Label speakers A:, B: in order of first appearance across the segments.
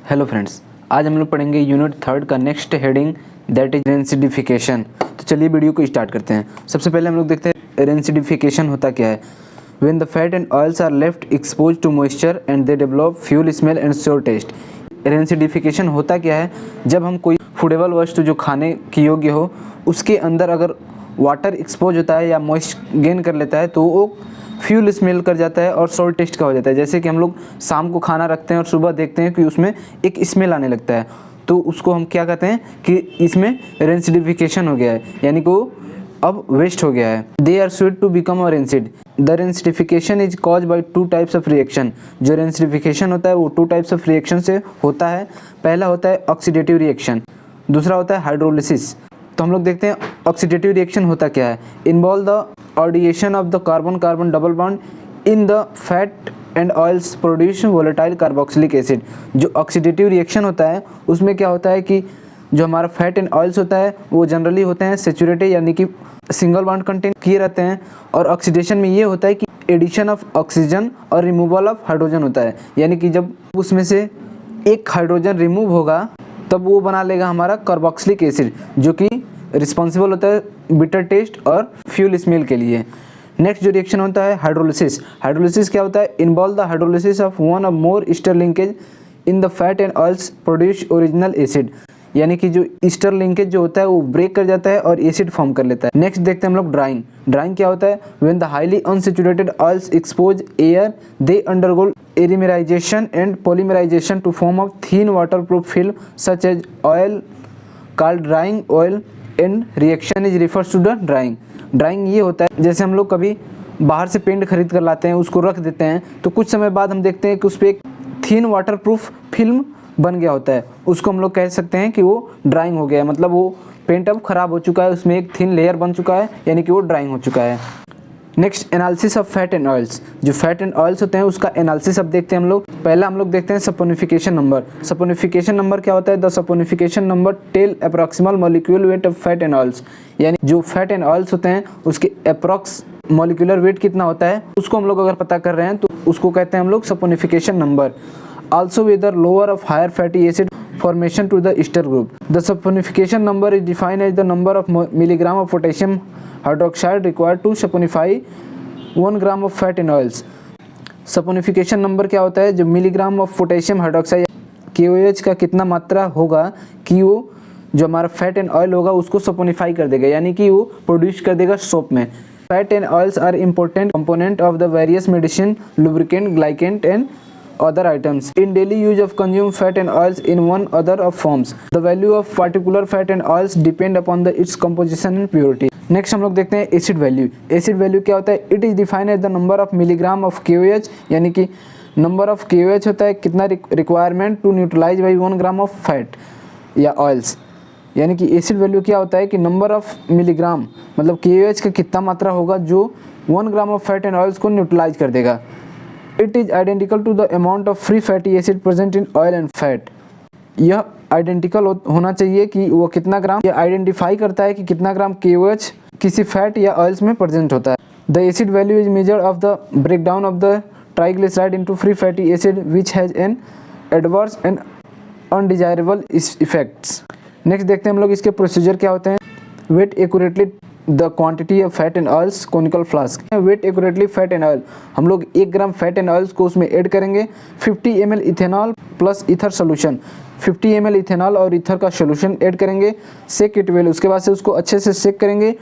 A: Hello friends, आज हम लोग पढ़ेंगे यूनिट 3 का next heading that is rancidification. तो चलिए वीडियो को स्टार्ट करते हैं। सबसे पहले हम लोग देखते हैं रेंसिडिफिकेशन होता क्या है। When the fat and oils are left expose to moisture and they develop foul smell and sour taste. Rancidification होता क्या है, जब हम कोई फूडेबल वस्तु जो खाने की योग्य हो उसके अंदर अगर वाटर एक्सपोज होता है या मॉइस्ट गेन कर लेता है तो वो फ्यूल स्मेल कर जाता है और सोर टेस्ट का हो जाता है। जैसे कि हम लोग शाम को खाना रखते हैं और सुबह देखते हैं कि उसमें एक स्मेल आने लगता है, तो उसको हम क्या कहते हैं कि इसमें रेंसिडिफिकेशन हो गया है, यानी कि वो अब वेस्ट हो गया है। They are sweet to become a rancid. The rancidification is cause by 2 types of reaction. जो रेंसिडिफिकेशन होता है वो 2 टाइप्स ऑफ रिएक्शन से होता है। पहला होता है ऑक्सीडेटिव रिएक्शन, दूसरा होता है हाइड्रोलिसिस। तो हम लोग देखते हैं ऑक्सीडेटिव रिएक्शन होता क्या है। Involve the oxidation of the carbon carbon double bond in the fat and oils produce volatile carboxylic acid. जो ऑक्सीडेटिव रिएक्शन होता है उसमें क्या होता है कि जो हमारा फैट एंड ऑयल्स होता है वो जनरली होते हैं सेचुरेटेड, यानी कि सिंगल बॉन्ड कंटेन किए रहते हैं। और ऑक्सीडेशन में ये होता है कि एडिशन ऑफ ऑक्सीजन और रिमूवल ऑफ हाइड्रोजन होता है, यानी कि जब उसमें से एक हाइड्रोजन रिमूव होगा तब वो बना लेगा हमारा कार्बोक्सिलिक एसिड, जो कि रिस्पॉन्सिबल होता है बिटर टेस्ट और फ्यूल स्मेल के लिए। नेक्स्ट जो रिएक्शन होता है हाइड्रोलिसिस। हाइड्रोलिसिस क्या होता है? Involve the hydrolysis of one or more ester linkage in the fat and oils produce original acid, यानी कि जो ईस्टर लिंकेज जो होता है वो ब्रेक कर जाता है और एसिड फॉर्म कर लेता है। नेक्स्ट देखते हैं हम लोग ड्राइंग। ड्राइंग क्या होता है? When the highly unsaturated oils expose air they undergo isomerization and polymerization to form of thin waterproof film such as oil called drying oil and reaction is refers to the drying. Drying ये होता है जैसे हम लोग कभी बाहर से paint खरीद कर लाते हैं, उसको रख देते हैं, तो कुछ समय बाद हम देखते हैं कि उस पर एक थीन वाटरप्रूफ फिल्म बन गया होता है, उसको हम लोग कह सकते हैं कि वो ड्राइंग हो गया है। मतलब वो पेंट अब ख़राब हो चुका है, उसमें एक थिन लेयर बन चुका है, यानी कि वो ड्राइंग हो चुका है। Next analysis of fat and oils. जो फैट एंड ऑयल्स होते हैं उसका एनालिसिस अब देखते हैं हम लोग। पहला हम लोग देखते हैं सपोनिफिकेशन नंबर। सपोनिफिकेशन नंबर क्या होता है? The saponification number tell approximate molecule weight of fat and oils, यानी जो फैट एंड ऑयल्स होते हैं उसके अप्रॉक्स मॉलिक्यूलर वेट कितना होता है उसको हम लोग अगर पता कर रहे हैं तो उसको कहते हैं हम लोग saponification number. Also whether lower of higher fatty acid formation to the ester group. The saponification number is defined as the number of milligram of potassium hydroxide required to saponify 1 gram of fat and oils. Saponification number क्या होता है? जो milligram of potassium hydroxide KOH का कितना मात्रा होगा कि वो जो हमारा फैट एंड ऑयल होगा उसको सपोनिफाई कर देगा, यानी कि वो प्रोड्यूस कर देगा सोप में। Fat and oils are important component of the various medicine, lubricant, glycant and other items in daily use of consume fat and oils in one other of forms. The value of particular fat and oils depend upon its composition and purity. Next हम लोग देखते हैं acid value. Acid value क्या होता है? It is defined as the number of milligram of KOH, यानी कि number of KOH होता है कितना requirement to neutralise by 1 gram of fat या ऑयल्स, यानी कि एसिड वैल्यू क्या होता है कि नंबर ऑफ मिलीग्राम मतलब KOH का कितना मात्रा होगा जो 1 gram of fat and oils को न्यूट्रलाइज कर देगा। It is identical to the amount of free fatty acid present in oil and fat. यह आइडेंटिकल होना चाहिए कि वो कितना ग्राम, यह आइडेंटिफाई करता है कि कितना ग्राम KOH किसी फैट या ऑयल्स में प्रेजेंट होता है। The acid value is measure of the breakdown of the triglyceride into free fatty acid which has an adverse and undesirable effects. Next देखते हैं हम लोग इसके प्रोसीजर क्या होते हैं। Weight accurately the quantity of fat and oils conical flask. Weight accurately fat and oil, हम लोग 1 ग्राम फैट एंड ऑयल्स को उसमें ऐड करेंगे। 50 ml ethanol plus ether solution, 50 ml ethanol और ईथर का सोल्यूशन ऐड करेंगे। सेक इट वेल, उसके बाद से उसको अच्छे से सेक करेंगे।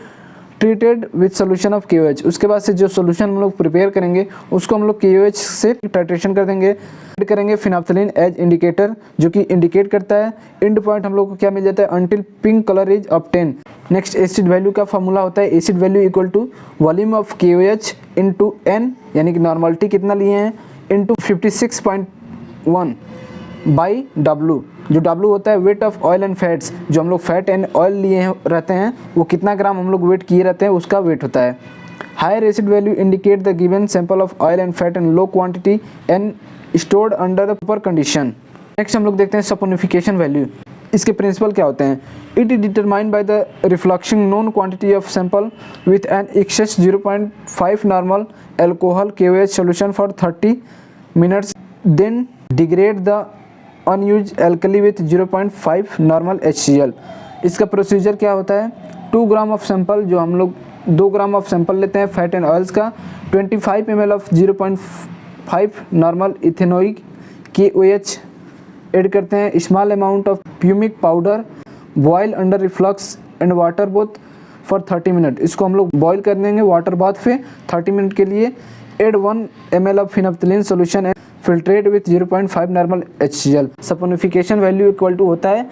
A: Treated with solution of KOH, उसके बाद से जो सोल्यूशन हम लोग प्रिपेयर करेंगे उसको हम लोग KOH से टाइट्रेशन कर देंगे। ऐड करेंगे फिनाप्थलीन एज इंडिकेटर, जो कि इंडिकेट करता है। एंड पॉइंट हम लोग को क्या मिल जाता है? Until pink colour is obtain. Next acid value का फॉर्मूला होता है acid value equal to volume of KOH into N, यानी कि नॉर्मलिटी कितना लिए हैं, इंटू 56.1 बाई W। जो W होता है weight of oil and fats, जो हम लोग फैट एंड ऑयल लिए रहते हैं वो कितना ग्राम हम लोग वेट किए रहते हैं उसका वेट होता है। Higher acid value indicate the given sample of oil and fat and low quantity and stored under the proper condition. Next हम लोग देखते हैं सपोनिफिकेशन वैल्यू। इसके प्रिंसिपल क्या होते हैं? It is determined by the reflection known quantity of sample with an excess 0.5 normal alcohol KOH solution for 30 minutes, then degrade the unused alkali with 0.5 normal HCl। इसका procedure क्या होता है, 2 gram of sample, जो हम लोग 2 gram of sample लेते हैं fat and oils का, 25 ml of 0.5 normal ethanoic KOH add करते हैं, small amount of pumice powder, boil under reflux and water bath for 30 minute. इसको हम लोग बॉयल कर देंगे वाटर बाथ पे 30 मिनट के लिए। Add 1 ml of phenolphthalein solution and filtrate with 0.5 normal HCl। Saponification value equal to होता है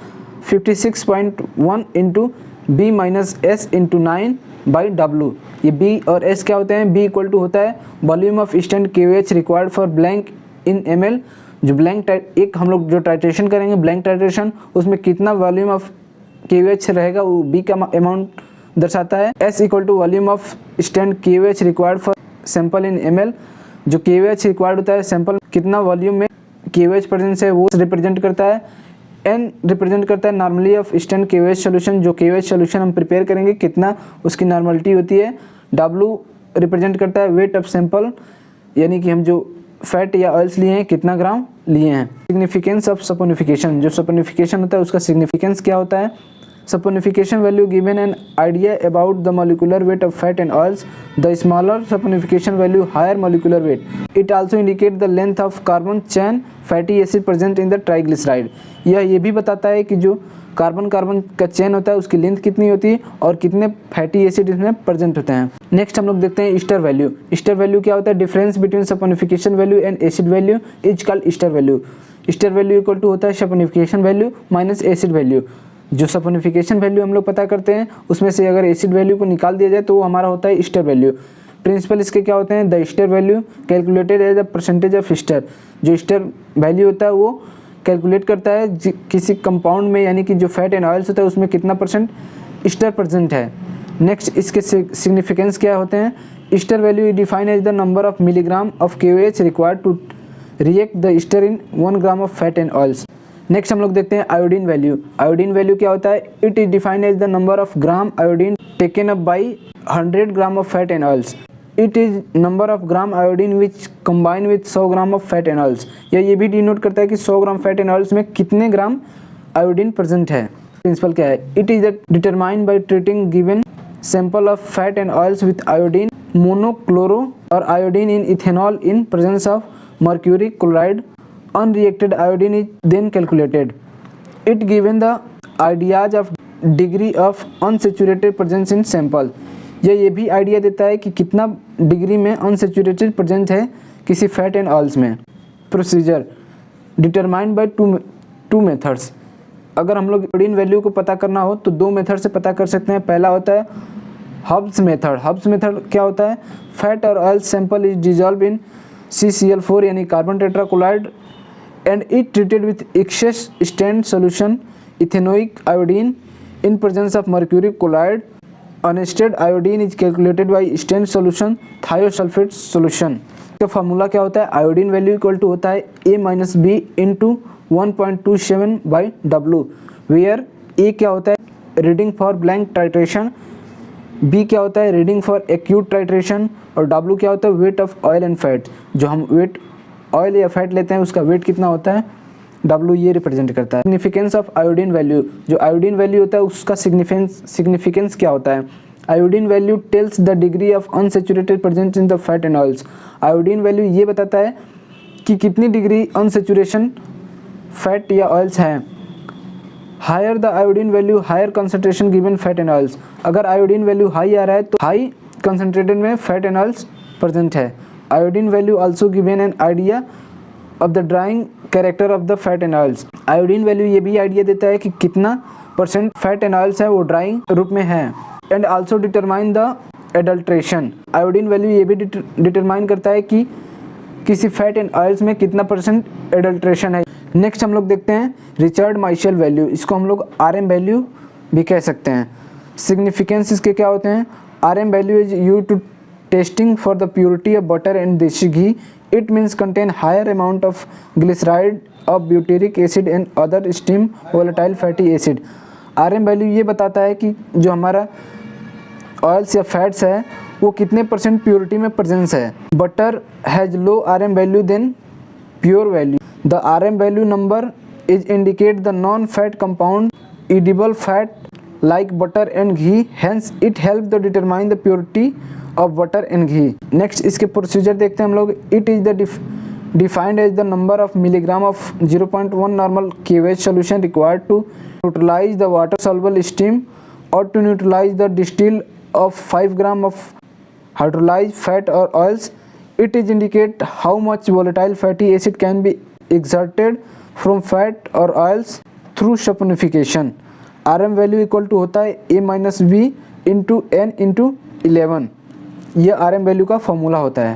A: 56.1 into B minus S into 9 by W। ये B और S क्या होते हैं, B इक्वल टू होता है volume of stand KOH required for blank in ml। जो ब्लैंक एक हम लोग जो टाइट्रेशन करेंगे ब्लैंक टाइट्रेशन, उसमें कितना वॉल्यूम ऑफ KOH रहेगा वो B का अमाउंट दर्शाता है। S equal to volume of stand KOH required for sample in ml। जो KOH रिक्वायर्ड होता है सैंपल कितना वॉल्यूम में KOH प्रेजेंस है वो रिप्रेजेंट करता है। N रिप्रेजेंट करता है normally of stand KOH solution, जो KOH सोल्यूशन हम प्रिपेयर करेंगे कितना उसकी नॉर्मलिटी होती है। W रिप्रेजेंट करता है वेट ऑफ सैंपल, यानी कि हम जो फैट या ऑयल्स लिए हैं कितना ग्राम लिए हैं। सिग्निफिकेंस ऑफ सपोनिफिकेशन, जो सपोनिफिकेशन होता है उसका सिग्निफिकेंस क्या होता है। Saponification value given an idea about the molecular weight of fat and oils, the smaller saponification value higher molecular weight. It also indicate the length of carbon chain fatty acid present in the triglyceride. यह ये भी बताता है कि जो carbon का chain होता है उसकी लेंथ कितनी होती है और कितने फैटी एसिड इसमें प्रेजेंट होते हैं। नेक्स्ट हम लोग देखते हैं ईस्टर वैल्यू। ईस्टर वैल्यू क्या होता है, difference between saponification value and acid value is called ester value. Ester value equal to होता है saponification value minus acid value. जो सपोनिफिकेशन वैल्यू हम लोग पता करते हैं उसमें से अगर एसिड वैल्यू को निकाल दिया जाए तो वो हमारा होता है ईस्टर वैल्यू। प्रिंसिपल इसके क्या होते हैं, the ester value calculated as the percentage of ester. जो ईस्टर वैल्यू होता है वो कैलकुलेट करता है किसी कंपाउंड में, यानी कि जो फैट एंड ऑयल्स होता है उसमें कितना परसेंट ईस्टर प्रेजेंट है। नेक्स्ट इसके सिग्निफिकेंस क्या होते हैं, ester value define as the number of milligram of KOH required to react the ester in 1 gram of fat and oils. Next हम लोग देखते हैं आयोडीन वैल्यू। आयोडीन वैल्यू क्या होता है, it is define as the number of gram iodine taken up by 100 gram of fat and oils. It is number of gram iodine which combine with 100 gram of fat and oils. या ये भी denote करता है कि 100 ग्राम fat and oils में कितने gram iodine present है। Principle क्या है, it is determined by treating given sample of fat and oils with iodine monochloro or iodine in ethanol in presence of mercury chloride. Unreacted iodine is then calculated. It given the ideas of degree of unsaturated presence in sample। ये भी idea देता है कि कितना degree में unsaturated present है किसी fat and oils में। Procedure determined by two methods. अगर हम लोग आयोडीन वैल्यू को पता करना हो तो 2 मेथड से पता कर सकते हैं। पहला होता है हब्स मेथड। हब्स मेथड क्या होता है, फैट और oil sample is dissolve in CCl4 यानी carbon tetrachloride and it treated with excess stand solution ethanoic iodine in presence of mercury chloride। Unstable iodine is calculated by stand solution thiosulfate solution। का formula क्या होता है, iodine value equal to होता है A minus B into 1.27 by W, where A क्या होता है reading for blank titration, B क्या होता है रीडिंग फॉर एक्यूट टाइट्रेशन और W क्या होता है weight of oil and fat. जो हम वेट ऑयल या फैट लेते हैं उसका वेट कितना होता है, W ये रिप्रेजेंट करता है। सिग्निफिकेंस ऑफ आयोडीन वैल्यू, जो आयोडीन वैल्यू होता है उसका सिग्निफिकेंस क्या होता है। Iodine value tells the degree of unsaturated presence in the fat and oils. Iodine value ये बताता है कि कितनी डिग्री अनसेचुरेशन फैट या ऑयल्स हैं। Higher the iodine value higher concentration given fat and oils. अगर आयोडीन वैल्यू हाई आ रहा है तो हाई कंसंट्रेटेड में फैट एंड ऑयल्स प्रेजेंट है। Iodine value also given an idea of the drawing character of the fat and oils. Iodine value ये भी idea देता है कि कितना परसेंट फैट एंड ऑयल्स है वो ड्राइंग रूप में है। And also determine the adulteration. Iodine value ये भी डिटरमाइन करता है कि किसी फैट एंड ऑयल्स में कितना परसेंट एडल्ट्रेशन है। नेक्स्ट हम लोग देखते हैं रिचर्ड माइशेल वैल्यू। इसको हम लोग RM वैल्यू भी कह सकते हैं। सिग्निफिकेंस इसके क्या होते हैं, RM value is used to testing for the purity of butter and desi ghee. It means contain higher amount of glyceride of butyric acid and other steam volatile fatty acid. RM value ये बताता है कि जो हमारा ऑयल्स या fats है वो कितने परसेंट प्योरिटी में प्रेजेंस है। Butter has low RM value then pure value. The RM value number is indicate the non-fat compound edible fat like butter and ghee, hence it help to determine the purity of butter and ghee. Next इसके procedure देखते हैं हम लोग. It is the defined as the number of milligram of 0.1 normal KOH solution required to neutralize the water soluble steam or to neutralize the distill of 5 gram of hydrolyzed fat or oils. It is indicate how much volatile fatty acid can be exerted from fat or oils through saponification. RM value equal to होता है A - B into N into 11. ये RM value का formula होता है.